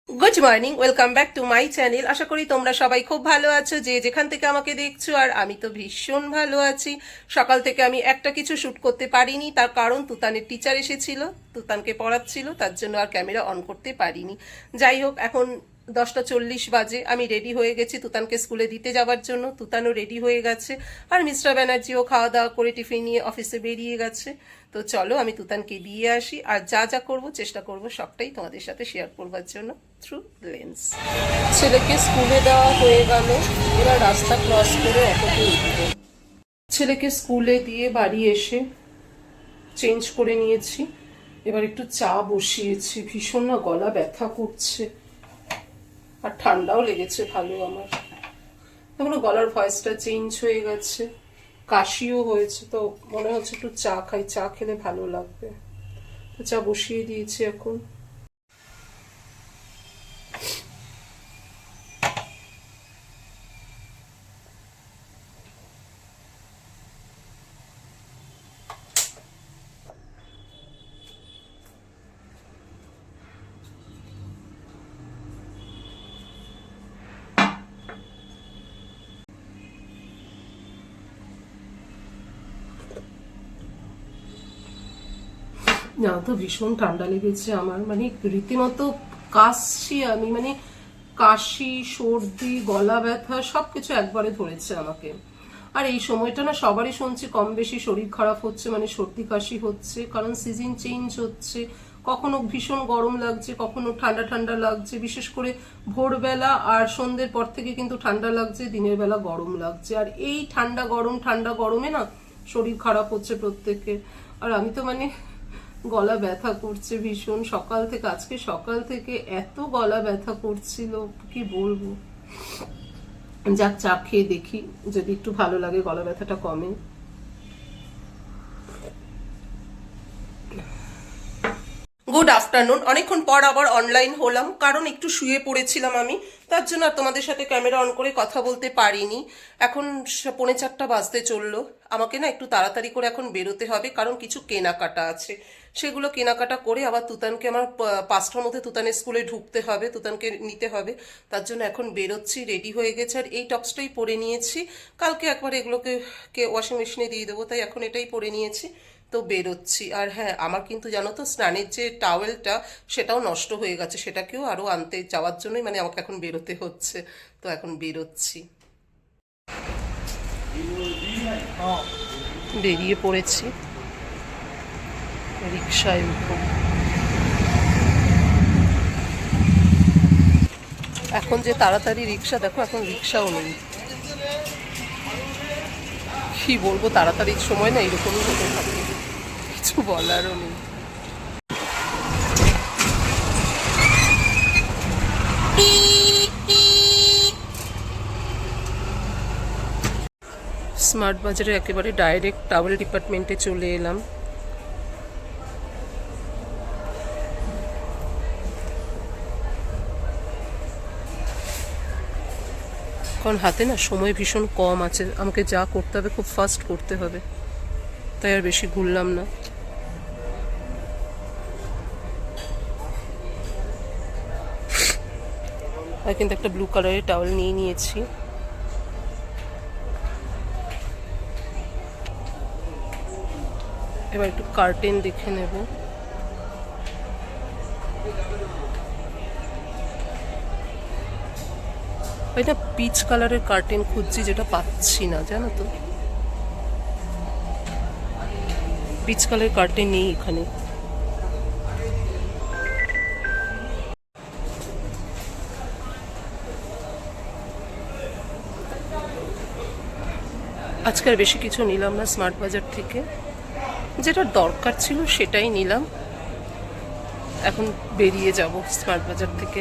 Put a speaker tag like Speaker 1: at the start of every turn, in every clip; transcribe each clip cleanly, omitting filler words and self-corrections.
Speaker 1: Good morning, welcome back to my channel. আশা করি তোমরা সবাই খুব ভালো আছো, যে যেখান থেকে আমাকে দেখছো। আর আমি তো ভীষণ ভালো আছি। সকাল থেকে আমি একটা কিছু শ্যুট করতে পারিনি, তার কারণ তুতানের টিচার এসেছিল, তুতানকে পড়াচ্ছিল, তার জন্য আর ক্যামেরা অন করতে পারিনি। যাই হোক, এখন 10টা 40 বাজে। আমি রেডি হয়ে গেছি তুতানকে স্কুলে দিতে যাওয়ার জন্য। তুতানও রেডি হয়ে গেছে, আর মিস্টার ব্যানার্জিও খাওয়া দাওয়া করে টিফিন নিয়ে অফিসে বেরিয়ে গেছে। তো চলো আমি তুতানকে দিয়ে আসি, আর যা যা করবো চেষ্টা করবো সবটাই তোমাদের সাথে শেয়ার করবার জন্য থ্রু লেন্স। ছেলেকে স্কুলে দেওয়া হয়ে গেল, এবার রাস্তা ক্রস করে অটোতে উঠব। ছেলেকে স্কুলে দিয়ে বাড়ি এসে চেঞ্জ করে নিয়েছি, এবার একটু চা বসিয়েছি। ভীষণ না গলা ব্যথা করছে, আর ঠান্ডাও লেগেছে ভালো আমার। তখন গলার ভয়েসটা চেঞ্জ হয়ে গেছে, কাশিও হয়েছে, তো মনে হচ্ছে একটু চা খাই, চা খেলে ভালো লাগবে। তো চা বসিয়ে দিয়েছি এখন। না তো ভীষণ ঠান্ডা লেগেছে আমার, মানে রীতিমতো কাশছি আমি, মানে কাশি, সর্দি, গলা ব্যথা সবকিছু একবারে ধরেছে আমাকে। আর এই সময়টা না সবারই শুনছি কম বেশি শরীর খারাপ হচ্ছে, মানে সর্দি কাশি হচ্ছে, কারণ সিজন চেঞ্জ হচ্ছে। কখনো ভীষণ গরম লাগছে, কখনো ঠান্ডা ঠান্ডা লাগছে। বিশেষ করে ভোরবেলা আর সন্ধ্যের পর থেকে কিন্তু ঠান্ডা লাগছে, দিনের বেলা গরম লাগছে। আর এই ঠান্ডা গরমে না শরীর খারাপ হচ্ছে প্রত্যেকের। আর আমি তো মানে গলা ব্যথা করছে ভীষণ সকাল থেকে, আজকে সকাল থেকে এত গলা ব্যথা করছিল কি বলবো। যাক, চা খেয়ে দেখি যদি একটু ভালো লাগে, গলা ব্যথাটা কমে। Good afternoon. অনেকক্ষণ পর আবার অনলাইন হলাম, কারণ একটু শুয়ে পড়েছিলাম আমি, তার জন্য আর তোমাদের সাথে ক্যামেরা অন করে কথা বলতে পারিনি। এখন 4:45 বাজতে চললো। আমাকে না একটু তাড়াতাড়ি করে এখন বেরোতে হবে, কারণ কিছু কেনাকাটা আছে। সেগুলো কেনাকাটা করে আবার তুতানকে আমার 5টার মধ্যে তুতানের স্কুলে ঢুকতে হবে, তুতানকে নিতে হবে। তার জন্য এখন বেরোচ্ছি, রেডি হয়ে গেছে। আর এই টপসটাই পরে নিয়েছি, কালকে একবার এগুলোকে ওয়াশিং মেশিনে দিয়ে দেবো, তাই এখন এটাই পরে নিয়েছি। তো বেরোচ্ছি। আর হ্যাঁ, আমার কিন্তু জানো তো স্নানের যে টাওয়েলটা সেটাও নষ্ট হয়ে গেছে, সেটাকেও আরও আনতে যাওয়ার জন্যই মানে আমাকে এখন বেরোতে হচ্ছে। তো এখন বেরোচ্ছি, বেরিয়ে পড়েছি, রিক্সায় উঠবো। এখন যে তাড়াতাড়ি রিক্সা, দেখো এখন রিক্সাও নেই। কি বলবো, তাড়াতাড়ির সময় না এরকমই হতে থাকে, কিছু বলারও নেই। স্মার্ট বাজারে একেবারে ডাইরেক্ট টাওয়েল ডিপার্টমেন্টে চলে এলাম। কারণ হাতে না সময় ভীষণ কম আছে, আমাকে যা করতে হবে খুব ফাস্ট করতে হবে, তাই আর বেশি ঘুরলাম না। আর কিন্তু একটা ব্লু কালারের টাওয়েল নিয়ে নিয়েছি। এবার একটু কার্টেন দেখে নেব। এটা পিচ কালারের কার্টেন খুঁজছি, যেটা পাচ্ছি না জানো তো। পিচ কালারের কার্টেন নেই এখানে। আজকে আর বেশি কিছু নিলাম না স্মার্ট বাজার থেকে, যেটা দরকার ছিল সেটাই নিলাম। এখন বেরিয়ে যাব স্মার্ট বাজার থেকে।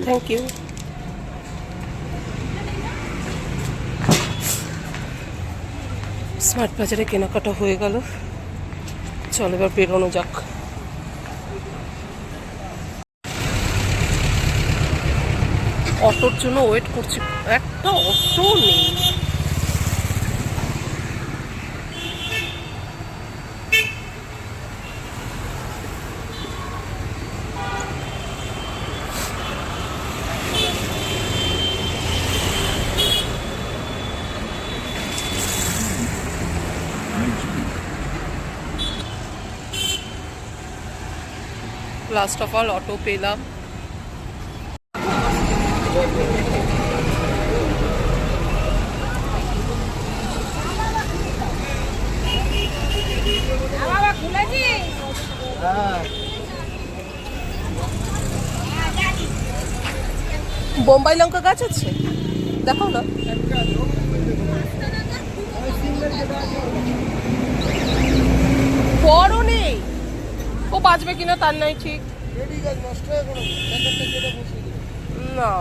Speaker 1: Thank you. স্মার্ট বাজারে কেনাকাটা হয়ে গেল। চলো এবার বেরোনো যাক। অটোর জন্য ওয়েট করছি, একটা অটো নেই। লাস্ট অফ অল অটো পেলাম। বোম্বাই লঙ্কা গাছ আছে, দেখো না। বড় নেই, ও বাঁচবে কিনা তার নাই ঠিক না।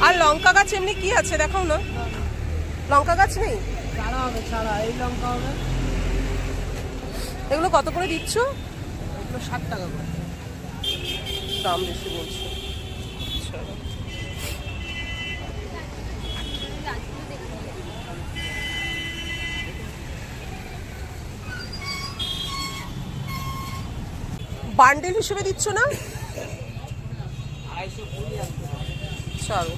Speaker 1: আর লঙ্কা গাছ এমনি কি আছে দেখাও না, লঙ্কা গাছ নেই। এগুলো কত করে দিচ্ছ?
Speaker 2: 60 টাকা করে।
Speaker 1: দাম বেশি বলছো। বান্ডেল হিসেবে দিচ্ছ না? চলো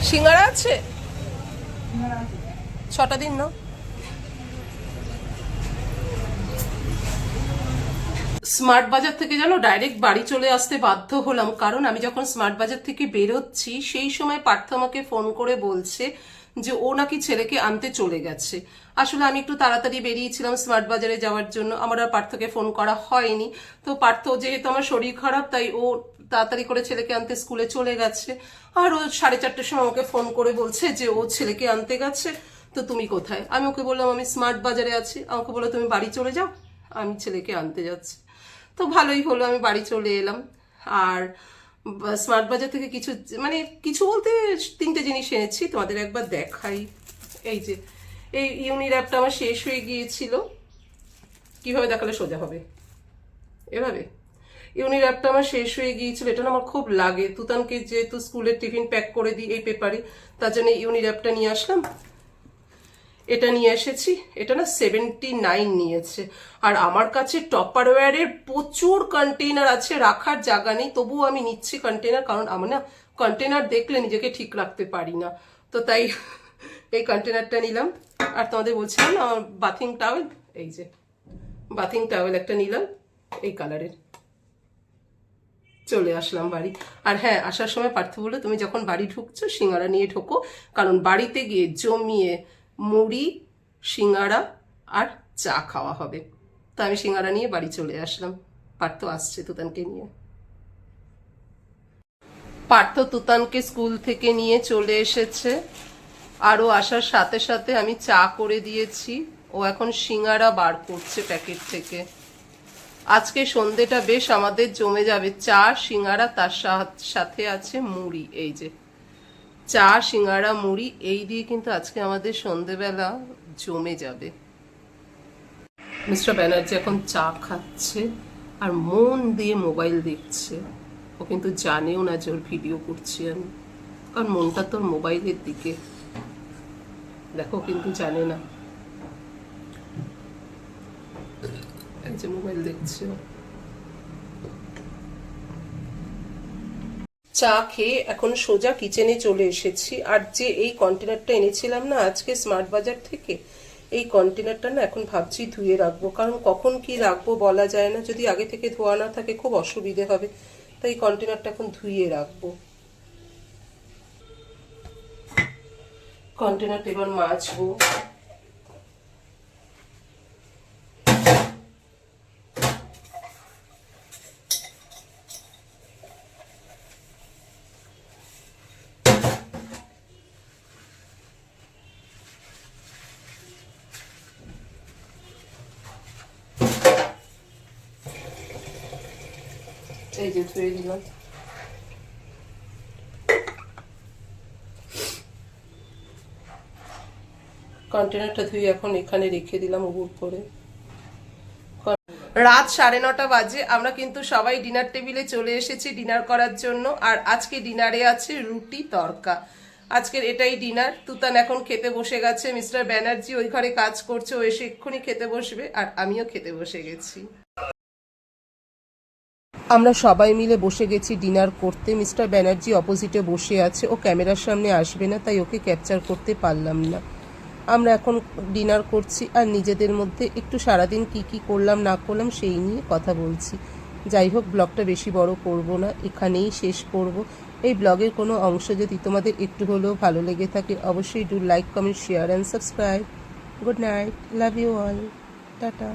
Speaker 1: সিঙ্গারা আছে, 6টা দিন না। স্মার্ট বাজার থেকে যেন ডাইরেক্ট বাড়ি চলে আসতে বাধ্য হলাম, কারণ আমি যখন স্মার্ট বাজার থেকে বেরোচ্ছি সেই সময় পার্থ আমাকে ফোন করে বলছে যে ও নাকি ছেলেকে আনতে চলে গেছে। আসলে আমি একটু তাড়াতাড়ি বেরিয়েছিলাম স্মার্ট বাজারে যাওয়ার জন্য, আমার আর পার্থকে ফোন করা হয়নি। তো পার্থ যেহেতু আমার শরীর খারাপ তাই ও তাড়াতাড়ি করে ছেলেকে আনতে স্কুলে চলে গেছে। আর ও 4:30টার সময় আমাকে ফোন করে বলছে যে ও ছেলেকে আনতে গেছে, তো তুমি কোথায়? আমি ওকে বললাম আমি স্মার্ট বাজারে আছি। আমাকে বললো তুমি বাড়ি চলে যাও, আমি ছেলেকে আনতে যাচ্ছি। তো ভালোই হলো, আমি বাড়ি চলে এলাম। আর স্মার্ট বাজার থেকে কিছু বলতে 3টে জিনিস এনেছি, তোমাদের একবার দেখাই। এই যে এই ইউনির‍্যাপটা আমার শেষ হয়ে গিয়েছিল। কিভাবে দেখালে সোজা হবে? এভাবে। ইউনির‍্যাপটা আমার শেষ হয়ে গিয়েছিল, এটা না আমার খুব লাগে। তুতানকে যেহেতু স্কুলের টিফিন প্যাক করে দিই এই পেপারে, তার জন্য ইউনির‍্যাপটা নিয়ে আসলাম। এটা নিয়ে এসেছি, এটা না 79 নিয়েছে। আর আমার কাছে টপারওয়্যারের প্রচুর কন্টেনার আছে, রাখার জায়গা নেই, তবুও আমি নিচ্ছি কন্টেনার, কারণ আমি না কন্টেনার দেখলে নিজেকে ঠিক রাখতে পারি না। তো তাই এই কন্টেনারটা নিলাম। আর তোমাদের বলছিলাম না আমার বাথিং টাওয়েল, এই যে বাথিং টাওয়েল একটা নিলাম এই কালারের। চলে আসলাম বাড়ি। আর হ্যাঁ, আসার সময় পার্থ বললো তুমি যখন বাড়ি ঢুকছো সিঙ্গারা নিয়ে ঢোকো, কারণ বাড়িতে গিয়ে জমিয়ে মুড়ি, সিঙ্গারা আর চা খাওয়া হবে। তো আমি সিঙ্গারা নিয়ে বাড়ি চলে আসলাম। পার্থ আসছে তুতানকে নিয়ে। পার্থ তুতানকে স্কুল থেকে নিয়ে চলে এসেছে। আরও আসার সাথে সাথে আমি চা করে দিয়েছি, ও এখন সিঙ্গারা বার করছে প্যাকেট থেকে। আজকে সন্ধেটা বেশ আমাদের জমে যাবে, চা সিঙ্গারা তার সাথে আছে মুড়ি। এই যে চা সিঙ্গারা মুড়ি, এই দিয়ে কিন্তু আজকে আমাদের সন্ধেবেলা জমে যাবে। মিস্টার ব্যানার্জি এখন চা খাচ্ছে আর মন দিয়ে মোবাইল দেখছে। ও কিন্তু জানেও না যে ওর ভিডিও করছি আমি, কারণ মনটা তোর মোবাইলের দিকে। দেখো কিন্তু জানে না, এই যে মোবাইল দেখছে। চা খেয়ে এখন সোজা কিচেনে চলে এসেছি। আর যে এই কন্টেনারটা এনেছিলাম না আজকে স্মার্ট বাজার থেকে, এই কন্টেনারটা না এখন ভাবছি ধুয়ে রাখবো, কারণ কখন কি রাখবো বলা যায় না। যদি আগে থেকে ধোয়া না থাকে খুব অসুবিধে হবে, তাই এই কন্টেনারটা এখন ধুয়ে রাখবো। কন্টেনারটা এবার মাজবো। ফ্রিজে ধুয়ে দিলাম। কন্টেনারটা ধুয়ে এখন এখানে রেখে দিলাম উবুর করে। রাত 9:30 বাজে, আমরা কিন্তু সবাই ডিনার টেবিলে চলে এসেছি ডিনার করার জন্য। আর আজকে ডিনারে আছে রুটি তড়কা। আজকের এটাই ডিনার। তুতান এখন খেতে বসে গেছে, মিস্টার ব্যানার্জি ওই ঘরে কাজ করছে, ও এসে এক্ষুনি খেতে বসবে, আর আমিও খেতে বসে গেছি। আমরা সবাই মিলে বসে গেছি ডিনার করতে। মিস্টার ব্যানার্জি অপোজিটে বসে আছে, ও ক্যামেরার সামনে আসবে না, তাই ওকে ক্যাপচার করতে পারলাম না। আমরা এখন ডিনার করছি আর নিজেদের মধ্যে একটু সারাদিন কি কি করলাম না করলাম সেই নিয়ে কথা বলছি। যাই হোক, ব্লগটা বেশি বড় করব না, এখানেই শেষ করব। এই ব্লগের কোনো অংশ যদি তোমাদের একটু হলেও ভালো লেগে থাকে, অবশ্যই do like, comment, share and subscribe. Good night, love you all, tata.